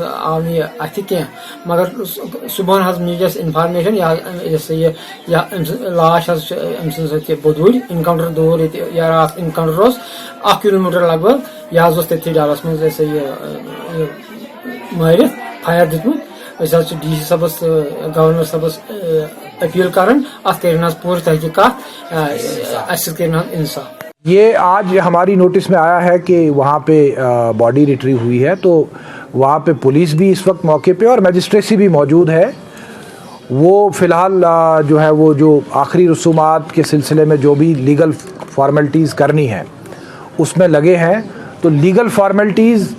آو نہ یہ اتھ کی مگر صبح میجس انفارمیشن یہ لاش ام سن بدوٗر انکاؤنٹر دور یا رات انکاؤنٹر 1 کلومیٹر لگ بھگ یہ تھی ڈالس من یہ مارت فائر دتمت ڈی سی صبس گورنر صبس اپیل کران ات کر پور تحقیقات اس کر انصاف. یہ آج ہماری نوٹس میں آیا ہے کہ وہاں پہ باڈی ریٹریو ہوئی ہے، تو وہاں پہ پولیس بھی اس وقت موقع پہ اور میجسٹریسی بھی موجود ہے. وہ فی الحال جو ہے وہ جو آخری رسومات کے سلسلے میں جو بھی لیگل فارمیلٹیز کرنی ہیں اس میں لگے ہیں. تو لیگل فارمیلٹیز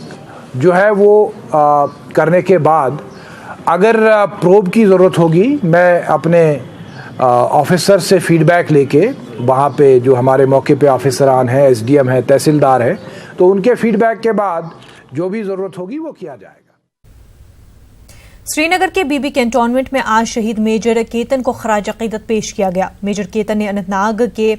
جو ہے وہ کرنے کے بعد اگر پروب کی ضرورت ہوگی میں اپنے آفیسر سے فیڈ بیک لے کے وہاں پہ جو ہمارے موقع پہ آفیسران ہیں، ایس ڈی ایم ہیں، تحصیلدار ہیں، تو ان کے فیڈ بیک کے بعد جو بھی ضرورت ہوگی وہ کیا جائے گا. سری نگر کے بی بی کینٹونمنٹ میں آج شہید میجر کیتن کو خراج عقیدت پیش کیا گیا. میجر کیتن نے اننت ناگ کے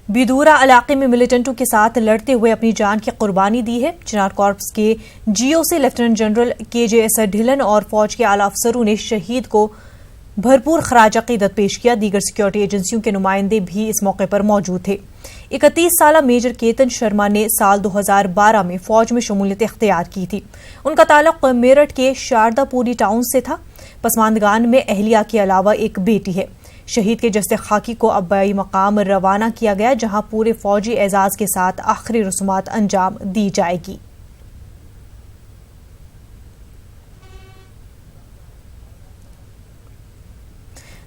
بیدورا علاقے میں ملیٹنٹوں کے ساتھ لڑتے ہوئے اپنی جان کی قربانی دی ہے. چنار کارپس کے جی او سی لیفٹیننٹ جنرل کے جے ایس ڈھلن اور فوج کے اعلی افسروں نے شہید کو بھرپور خراج عقیدت پیش کیا. دیگر سیکورٹی ایجنسیوں کے نمائندے بھی اس موقع پر موجود تھے. 31 سالہ میجر کیتن شرما نے سال 2012 میں فوج میں شمولیت اختیار کی تھی. ان کا تعلق میرٹھ کے شاردا پوری ٹاؤن سے تھا. پسماندگان میں اہلیہ کے علاوہ ایک بیٹی ہے. شہید کے جسد خاکی کو ابائی مقام روانہ کیا گیا جہاں پورے فوجی اعزاز کے ساتھ آخری رسومات انجام دی جائے گی.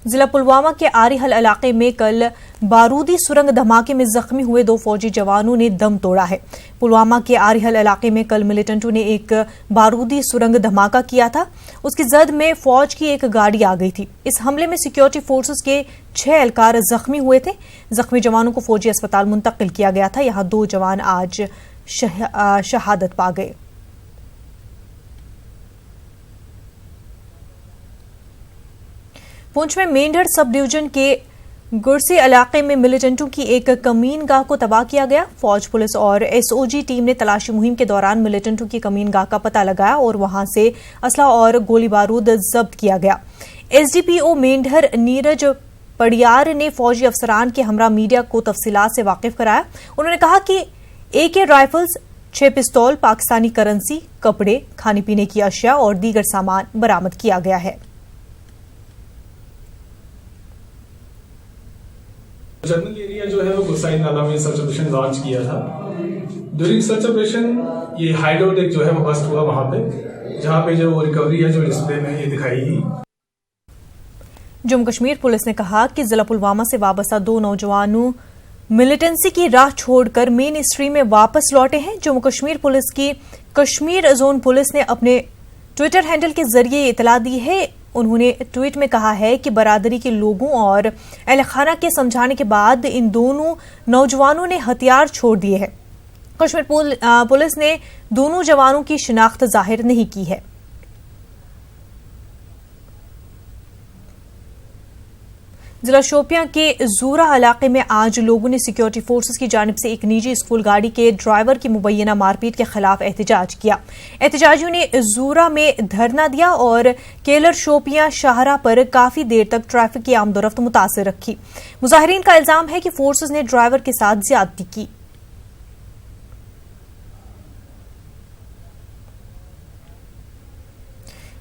ضلع پلوامہ کے آری حل علاقے میں کل بارودی سرنگ دھماکے میں زخمی ہوئے 2 فوجی جوانوں نے دم توڑا ہے. پلوامہ کے آری حل علاقے میں کل ملیٹنٹوں نے ایک بارودی سرنگ دھماکہ کیا تھا. اس کی زد میں فوج کی ایک گاڑی آ گئی تھی. اس حملے میں سیکورٹی فورسز کے 6 اہلکار زخمی ہوئے تھے. زخمی جوانوں کو فوجی اسپتال منتقل کیا گیا تھا. یہاں 2 جوان آج شہادت پا گئے. پونچھ میں مینڈھڑ سب ڈویژن کے گرسی علاقے میں ملیٹنٹوں کی ایک کمین گاہ کو تباہ کیا گیا. فوج، پولیس اور ایس او جی ٹیم نے تلاشی مہم کے دوران ملیٹنٹوں کی کمین گاہ کا پتہ لگایا اور وہاں سے اسلحہ اور گولی بارود ضبط کیا گیا. ایس ڈی پی او مینڈھر نیرج پڑیار نے فوجی افسران کے ہمراہ میڈیا کو تفصیلات سے واقف کرایا. انہوں نے کہا کہ AK رائفلز، 6 پستول، پاکستانی کرنسی، کپڑے، کھانے پینے کی اشیاء اور دیگر سامان برآمد کیا گیا ہے. جنرل ایریا جو ہے وہ گسائی نالہ میں سرچ آپریشن لانچ کیا تھا. ڈیورنگ سرچ آپریشن یہ ہائیڈ آؤٹ ایک جو ہے وہ بسٹ ہوا وہاں پہ، جہاں پہ جو ریکوری ہے جو ڈسپلے میں یہ دکھائی گئی. جموں کشمیر پولیس نے کہا کہ ضلع پلوامہ سے وابستہ 2 نوجوانوں ملیٹنسی کی راہ چھوڑ کر مین اسٹری میں واپس لوٹے ہیں. جموں کشمیر پولیس کی کشمیر زون پولیس نے اپنے ٹویٹر ہینڈل کے ذریعے اطلاع دی ہے. انہوں نے ٹویٹ میں کہا ہے کہ برادری کے لوگوں اور اہل خانہ کے سمجھانے کے بعد ان دونوں نوجوانوں نے ہتھیار چھوڑ دیے ہیں. کشمیر پولیس نے دونوں جوانوں کی شناخت ظاہر نہیں کی ہے. ضلع شوپیاں کے زورا علاقے میں آج لوگوں نے سیکورٹی فورسز کی جانب سے ایک نجی اسکول گاڑی کے ڈرائیور کی مبینہ مار پیٹ کے خلاف احتجاج کیا. احتجاجیوں نے زورا میں دھرنا دیا اور کیلر شوپیاں شاہراہ پر کافی دیر تک ٹریفک کی آمد و رفت متاثر رکھی. مظاہرین کا الزام ہے کہ فورسز نے ڈرائیور کے ساتھ زیادتی کی.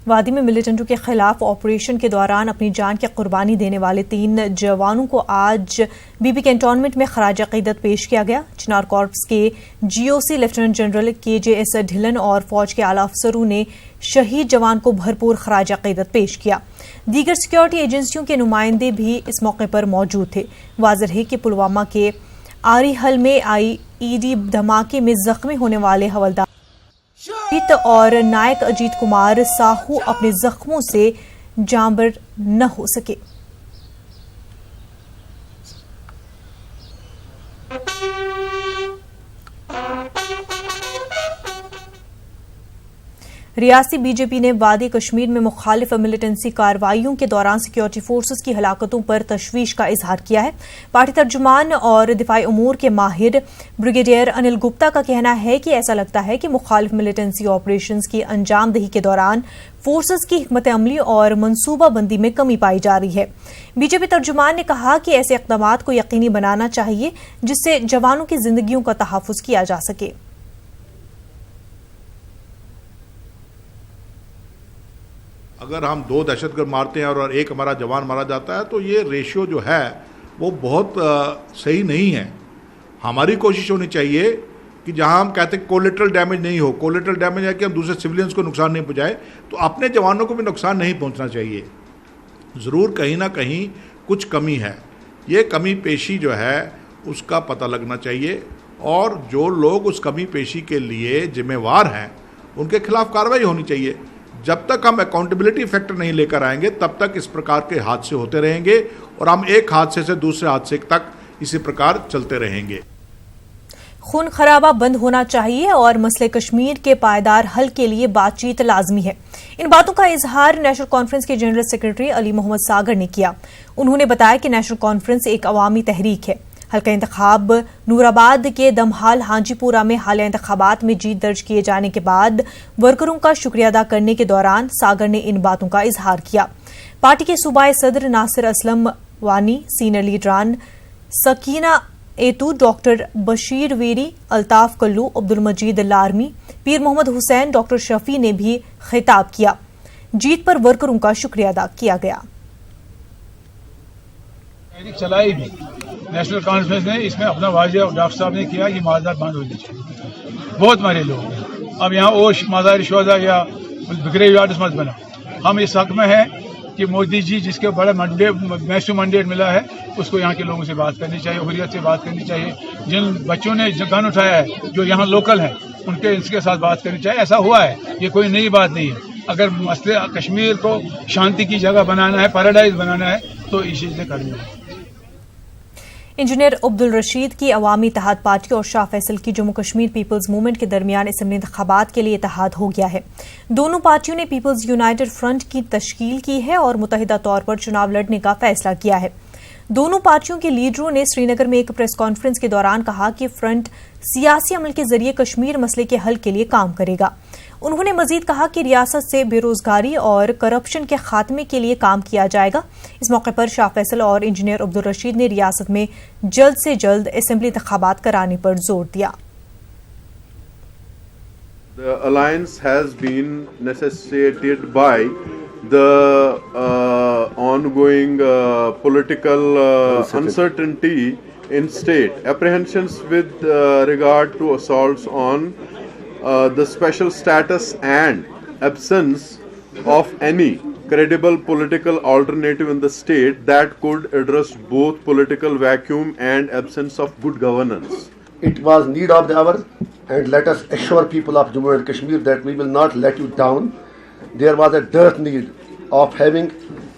وادی میں ملیٹنٹوں کے خلاف آپریشن کے دوران اپنی جان کی قربانی دینے والے 3 جوانوں کو آج بی بی کینٹونمنٹ میں خراج عقیدت پیش کیا گیا. چنار کارپس کے جی او سی لیفٹیننٹ جنرل کے جے ایس ڈھلن اور فوج کے اعلی افسروں نے شہید جوان کو بھرپور خراج عقیدت پیش کیا. دیگر سیکورٹی ایجنسیوں کے نمائندے بھی اس موقع پر موجود تھے. واضح ہے کہ پلوامہ کے آری حل میں IED دھماکے میں زخمی ہونے والے حوالدار اور نائک اجیت کمار ساہو اپنے زخموں سے جانبر نہ ہو سکے. ریاستی بی جے پی نے وادی کشمیر میں مخالف ملیٹنسی کارروائیوں کے دوران سیکیورٹی فورسز کی ہلاکتوں پر تشویش کا اظہار کیا ہے. پارٹی ترجمان اور دفاعی امور کے ماہر بریگیڈیئر انل گپتا کا کہنا ہے کہ ایسا لگتا ہے کہ مخالف ملیٹنسی آپریشنز کی انجام دہی کے دوران فورسز کی حکمت عملی اور منصوبہ بندی میں کمی پائی جا رہی ہے. بی جے پی ترجمان نے کہا کہ ایسے اقدامات کو یقینی بنانا چاہیے جس سے جوانوں کی زندگیوں کا تحفظ کیا جا سکے. اگر ہم 2 دہشت گرد مارتے ہیں اور ایک ہمارا جوان مارا جاتا ہے تو یہ ریشیو جو ہے وہ بہت صحیح نہیں ہے. ہماری کوشش ہونی چاہیے کہ جہاں ہم کہتے ہیں کولیٹرل ڈیمیج نہیں ہو. کولیٹرل ڈیمیج ہے کہ ہم دوسرے سویلینز کو نقصان نہیں پہنچائے, تو اپنے جوانوں کو بھی نقصان نہیں پہنچنا چاہیے. ضرور کہیں نہ کہیں کچھ کمی ہے, یہ کمی پیشی جو ہے اس کا پتہ لگنا چاہیے, اور جو لوگ اس کمی پیشی کے لیے ذمہ وار ہیں ان کے خلاف کارروائی ہونی چاہیے. جب تک ہم اکاؤنٹیبلٹی فیکٹر نہیں لے کر آئیں گے تب تک اس پرکار کے حادثے ہوتے رہیں گے, اور ہم ایک حادثے سے دوسرے حادثے تک اسی پرکار چلتے رہیں گے. خون خرابہ بند ہونا چاہیے اور مسئلہ کشمیر کے پائیدار حل کے لیے بات چیت لازمی ہے. ان باتوں کا اظہار نیشنل کانفرنس کے جنرل سیکرٹری علی محمد ساگر نے کیا. انہوں نے بتایا کہ نیشنل کانفرنس ایک عوامی تحریک ہے. حلقہ انتخاب نورآباد کے دمہال ہانجی پورہ میں حالیہ انتخابات میں جیت درج کیے جانے کے بعد ورکروں کا شکریہ ادا کرنے کے دوران ساگر نے ان باتوں کا اظہار کیا. پارٹی کے صوبائی صدر ناصر اسلم وانی, سینئر لیڈران سکینہ ایتو, ڈاکٹر بشیر ویری, الطاف کلو, عبد المجید لارمی, پیر محمد حسین, ڈاکٹر شفیع نے بھی خطاب کیا. جیت پر ورکروں کا شکریہ ادا کیا گیا. چلائی بھی نیشنل کانفرنس نے اس میں اپنا واضح, ڈاکٹر صاحب نے کیا کہ معذرت بند ہونی چاہیے. بہت مرے لوگ ہیں, اب یہاں اوش مزار شوزہ یا گریو یارڈز مت بنا. ہم اس حق میں ہیں کہ مودی جی جس کے بڑا میسو منڈیٹ ملا ہے اس کو یہاں کے لوگوں سے بات کرنی چاہیے, حریت سے بات کرنی چاہیے. جن بچوں نے گن اٹھایا ہے جو یہاں لوکل ہیں ان کے ساتھ بات کرنی چاہیے. ایسا ہوا ہے, یہ کوئی نئی بات نہیں ہے. اگر مسئلہ کشمیر کو شانتی کی جگہ بنانا ہے, پیراڈائز بنانا ہے, تو اس چیز سے کرنی ہے. انجینئر عبد الرشید کی عوامی اتحاد پارٹی اور شاہ فیصل کی جموں کشمیر پیپلز موومنٹ کے درمیان اسمبلی انتخابات کے لیے اتحاد ہو گیا ہے. دونوں پارٹیوں نے پیپلز یونائٹڈ فرنٹ کی تشکیل کی ہے اور متحدہ طور پر چناؤ لڑنے کا فیصلہ کیا ہے. دونوں پارٹیوں کے لیڈروں نے سری نگر میں ایک پریس کانفرنس کے دوران کہا کہ فرنٹ سیاسی عمل کے ذریعے کشمیر مسئلے کے حل کے لیے کام کرے گا. انہوں نے مزید کہا کہ ریاست سے بے روزگاری اور کرپشن کے خاتمے کے لیے کام کیا جائے گا. اس موقع پر شاہ فیصل اور انجینئر عبد الرشید نے ریاست میں جلد سے جلد اسمبلی انتخابات کرانے پر زور دیا. The alliance has been necessitated by the ongoing political uncertainty in state, apprehensions with regard to assaults on the special status and absence of any credible political alternative in the state that could address both political vacuum and absence of good governance. It was need of the hour, and let us assure people of Jammu and Kashmir that we will not let you down. There was a dirt need of having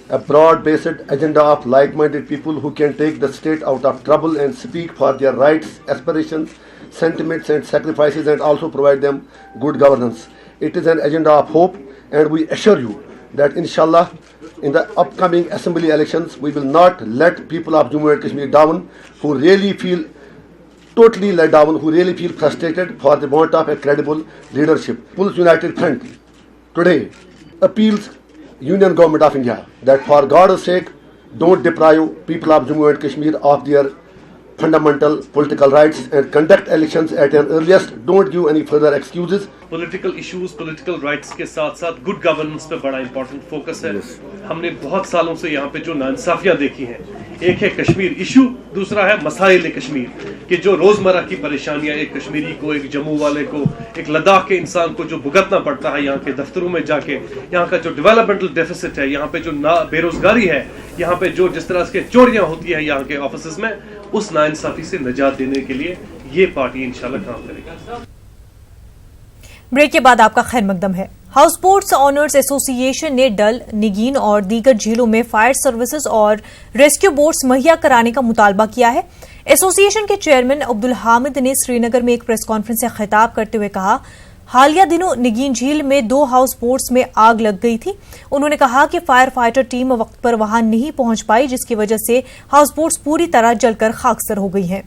a broad-based agenda of like-minded people who can take the state out of trouble and speak for their rights, aspirations, sentiments and sacrifices, and also provide them good governance. It is an agenda of hope, and we assure you that inshallah in the upcoming assembly elections we will not let people of Jammu and Kashmir down, who really feel totally let down, who really feel frustrated for the want of a credible leadership. People's United Front today appeals Union Government of India that for God's sake don't deprive people of Jammu and Kashmir of their fundamental political rights and conduct elections at an earliest. Don't give any further excuses. Political issues, political rights کے ساتھ ساتھ good governance پہ بڑا important focus ہے. ہم نے بہت سالوں سے یہاں پہ جو ناانصافیاں دیکھی ہیں, ایک ہے کشمیر ایشو, دوسرا ہے مسائل کشمیر, کہ جو روزمرہ کی پریشانیاں ایک کشمیری کو, ایک جموں والے کو, ایک لداخ کے انسان کو جو بھگتنا پڑتا ہے یہاں کے دفتروں میں جا کے, یہاں کا جو ڈیولپمنٹل ڈیفیسٹ ہے, یہاں پہ جو بے روزگاری ہے, یہاں پہ جو جس طرح کے چوریاں ہوتی ہیں یہاں کے آفیسز میں, اس ناانصافی سے نجات دینے کے لیے یہ پارٹی انشاءاللہ کام کرے گی. بریک کے بعد آپ کا خیر مقدم ہے. ہاؤس بوٹس آنرز ایسوسی ایشن نے ڈل, نگین اور دیگر جھیلوں میں فائر سروسز اور ریسکیو بوٹس مہیا کرانے کا مطالبہ کیا ہے. ایسوسی ایشن کے چیئرمین عبد الحامد نے سری نگر میں ایک پریس کانفرنس سے خطاب کرتے ہوئے کہا, حالیہ دنوں نگین جھیل میں 2 ہاؤس بوٹس میں آگ لگ گئی تھی. انہوں نے کہا کہ فائر فائٹر ٹیم وقت پر وہاں نہیں پہنچ پائی، جس کی وجہ سے ہاؤس بوٹس پوری طرح جل کر خاکستر ہو گئی ہیں.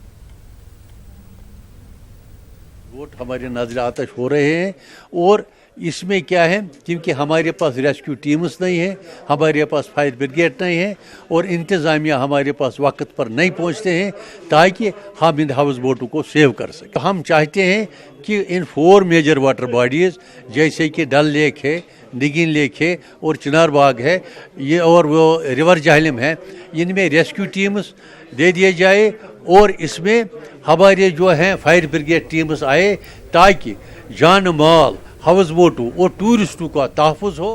بوٹ ہمارے نظر آتش ہو رہے ہیں اور اس میں کیا ہے، کیونکہ ہمارے پاس ریسکیو ٹیمز نہیں ہیں، ہمارے پاس فائر بریگیڈ نہیں ہے اور انتظامیہ ہمارے پاس وقت پر نہیں پہنچتے ہیں تاکہ ہم ان ہاؤس بوٹوں کو سیو کر سکیں. ہم چاہتے ہیں کہ ان 4 میجر واٹر باڈیز جیسے کہ ڈل لیک ہے، نگین لیک ہے اور چنار باغ ہے، یہ اور وہ ریور جہلم ہے، ان میں ریسکیو ٹیمز دے دیے جائے اور اس میں ہمارے جو ہیں فائر بریگیڈ ٹیمز آئے تاکہ جان مال ہاؤس بوٹوں اور ٹورسٹوں کا تحفظ ہو.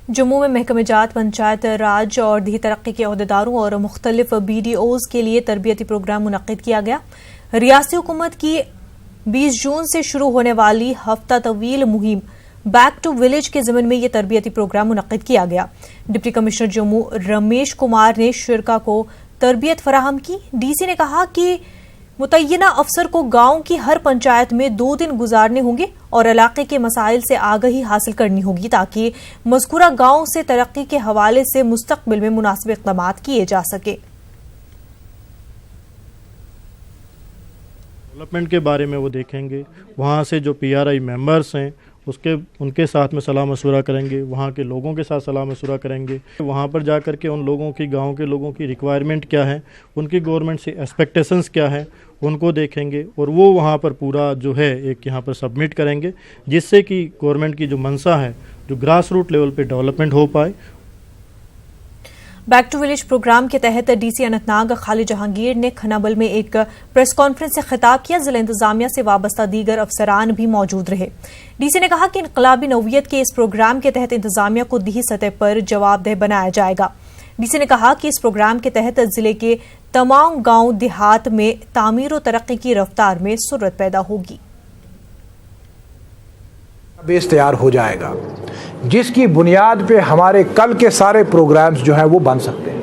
جموں میں محکمہ جات، پنچایت راج اور دیہی ترقی کے عہدیداروں اور مختلف BDOs کے لیے تربیتی پروگرام منعقد کیا گیا. ریاستی حکومت کی 20 جون سے شروع ہونے والی ہفتہ طویل مہم بیک ٹو ولیج کے ضمن میں یہ تربیتی پروگرام منعقد کیا گیا. ڈپٹی کمشنر جموں رمیش کمار نے شرکا کو تربیت فراہم کی. DC نے کہا کہ متعینہ افسر کو گاؤں کی ہر پنچایت میں 2 دن گزارنے ہوں گے اور علاقے کے مسائل سے آگہی حاصل کرنی ہوگی تاکہ مذکورہ گاؤں سے ترقی کے حوالے سے مستقبل میں مناسب اقدامات کیے جا سکیں. ڈیولپمنٹ کے بارے میں وہ دیکھیں گے، وہاں سے جو PRI ممبرس ہیں ان کے ساتھ میں صلاح مشورہ کریں گے، وہاں کے لوگوں کے ساتھ صلاح مشورہ کریں گے. وہاں پر جا کر کے ان لوگوں کی، گاؤں کے لوگوں کی ریکوائرمنٹ کیا ہے، ان کی گورنمنٹ سے ایکسپیکٹیشنز کیا ہے، ان کو دیکھیں گے اور وہ وہاں پر پورا جو ہے ایک یہاں پر سبمٹ کریں گے، جس سے کہ گورنمنٹ کی جو منشا ہے، جو گراس روٹ لیول پہ ڈیولپمنٹ ہو پائے. بیک ٹو ولیج پروگرام کے تحت DC اننت ناگ خالد جہانگیر نے کھنابل میں ایک پریس کانفرنس سے خطاب کیا. ضلع انتظامیہ سے وابستہ دیگر افسران بھی موجود رہے. DC نے کہا کہ انقلابی نوعیت کے اس پروگرام کے تحت انتظامیہ کو دیہی سطح پر جواب دہ بنایا جائے گا. DC نے کہا کہ اس پروگرام کے تحت ضلع کے تمام گاؤں دیہات میں تعمیر و ترقی کی رفتار میں سرعت پیدا ہوگی. بیس تیار ہو جائے گا جس کی بنیاد پہ ہمارے کل کے سارے پروگرامز جو ہیں وہ بن سکتے ہیں.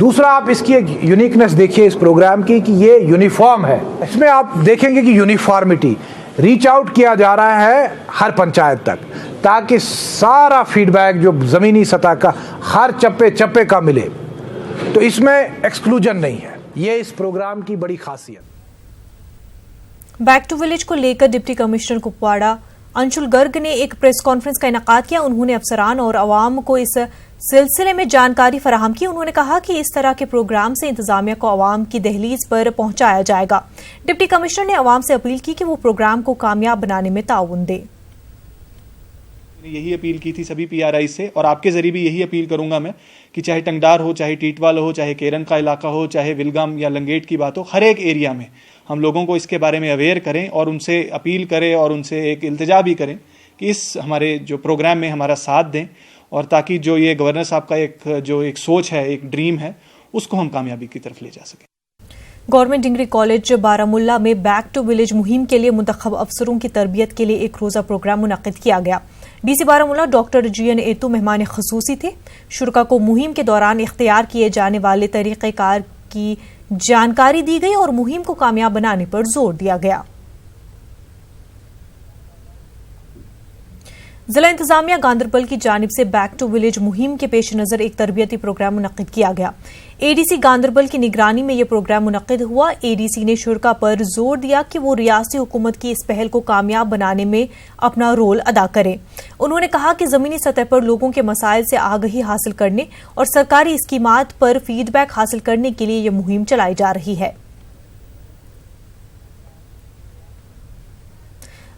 دوسرا، آپ اس کی ایک یونیکنیس دیکھیے اس پروگرام کی کہ یہ یونیفارم ہے. اس میں آپ دیکھیں گے کہ یونیفارمٹی ریچ آؤٹ کیا جا رہا ہے ہر پنچایت تک تاکہ سارا فیڈ بیک جو زمینی سطح کا ہر چپے چپے کا ملے. تو اس میں ایکسکلوژن نہیں ہے. یہ اس پروگرام کی بڑی خاصیت. بیک ٹو ولیج کو لے کر ڈپٹی کمشنر کپواڑہ انشل گرگ نے ایک پریس کانفرنس کا انعقاد کیا. انہوں نے افسران اور عوام کو اس سلسلے میں جانکاری فراہم کی. انہوں نے کہا کہ اس طرح کے پروگرام سے انتظامیہ کو عوام کی دہلیز پر پہنچایا جائے گا. ڈپٹی کمشنر نے عوام سے اپیل کی کہ وہ پروگرام کو کامیاب بنانے میں تعاون دے. یہی اپیل کی تھی سبھی PRI سے اور آپ کے ذریعے بھی یہی اپیل کروں گا میں کہ چاہے ٹنگڈار ہو، چاہے ٹیٹوال ہو، چاہے کیرن کا علاقہ ہو، چاہے ولگام یا لنگیٹ کی بات ہو، ہر ایک ایریا میں ہم لوگوں کو اس کے بارے میں اویئر کریں اور ان سے اپیل کریں اور ان سے ایک التجا بھی کریں کہ اس ہمارے جو پروگرام میں ہمارا ساتھ دیں اور تاکہ جو یہ گورنر صاحب کا ایک سوچ ہے، ایک ڈریم ہے، اس کو ہم کامیابی کی طرف لے جا سکیں. گورنمنٹ ڈگری کالج بارامولہ میں بیک ٹو ولیج مہم کے لیے منتخب افسروں کی تربیت کے لیے ایک روزہ پروگرام منعقد کیا گیا. DC بارامولہ ڈاکٹر GN ایتو مہمان خصوصی تھے. شرکا کو مہم کے دوران اختیار کیے جانے والے طریقہ کار کی جانکاری دی گئی اور مہم کو کامیاب بنانے پر زور دیا گیا. ضلع انتظامیہ گاندربل کی جانب سے بیک ٹو ولیج مہم کے پیش نظر ایک تربیتی پروگرام منعقد کیا گیا. ADC گاندربل کی نگرانی میں یہ پروگرام منعقد ہوا. ADC نے شرکا پر زور دیا کہ وہ ریاستی حکومت کی اس پہل کو کامیاب بنانے میں اپنا رول ادا کریں. انہوں نے کہا کہ زمینی سطح پر لوگوں کے مسائل سے آگہی حاصل کرنے اور سرکاری اسکیمات پر فیڈ بیک حاصل کرنے کے لیے یہ مہم چلائی جا رہی ہے.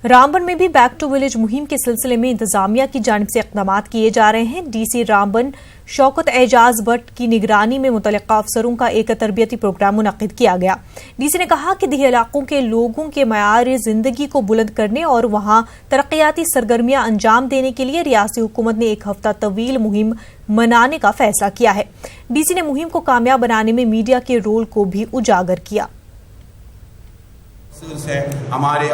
رامبن میں بھی بیک ٹو ولیج مہم کے سلسلے میں انتظامیہ کی جانب سے اقدامات کیے جا رہے ہیں. DC رامبن شوکت اعجاز بٹ کی نگرانی میں متعلقہ افسروں کا ایک تربیتی پروگرام منعقد کیا گیا. DC نے کہا کہ دیہی علاقوں کے لوگوں کے معیار زندگی کو بلند کرنے اور وہاں ترقیاتی سرگرمیاں انجام دینے کے لیے ریاستی حکومت نے ایک ہفتہ طویل مہم منانے کا فیصلہ کیا ہے. DC نے مہم کو کامیاب بنانے میں میڈیا کے رول کو بھی اجاگر کیا. ہمارے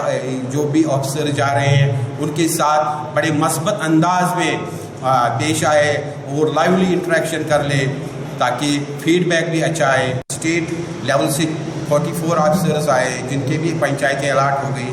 جو بھی افسر جا رہے ہیں ان کے ساتھ بڑے مثبت انداز میں پیش آئے اور لائیولی انٹریکشن کر لے تاکہ فیڈ بیک بھی اچھا آئے. اسٹیٹ لیول سے 44 افسرز آئے جن کے بھی پنچایتیں الاٹ ہو گئی